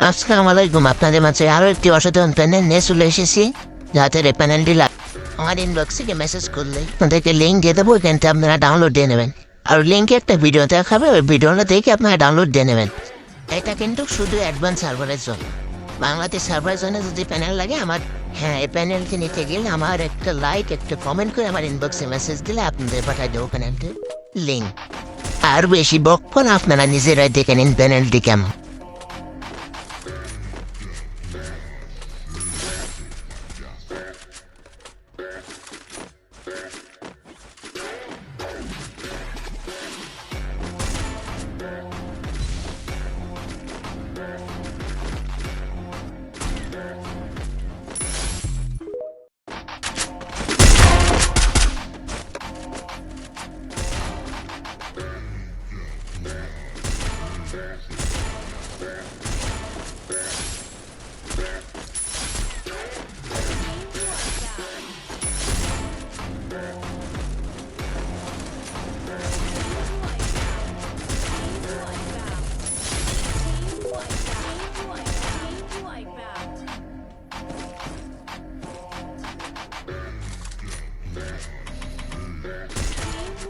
আসসালামু আলাইকুম, আপনাদের মাঝে আরও একটি অসাধারণ প্যানেল নিয়ে চলে এসেছি। যাতে এই প্যানেলটি আমার ইনবক্সে মেসেজ করলে আপনাদেরকে লিঙ্ক দিয়ে দেবো, এখান থেকে আপনারা ডাউনলোড দিয়ে নেবেন। আর লিঙ্কে একটা ভিডিও দেখাবে, ওই ভিডিওটা দেখে আপনারা ডাউনলোড দিয়ে নেবেন। এটা কিন্তু শুধু অ্যাডভান্স সার্ভারের জন্য। বাংলাদেশ সার্ভারের জন্য যদি প্যানেল লাগে আমার, হ্যাঁ, এই প্যানেলটি নিতে গেলে আমার একটা লাইক, একটা কমেন্ট করে আমার ইনবক্সে মেসেজ দিলে আপনাদের পাঠাই দেবো প্যানেলটির লিঙ্ক। আর বেশি বকফল আপনারা নিজেরাই দেখে নিন প্যানেলটি কেমন।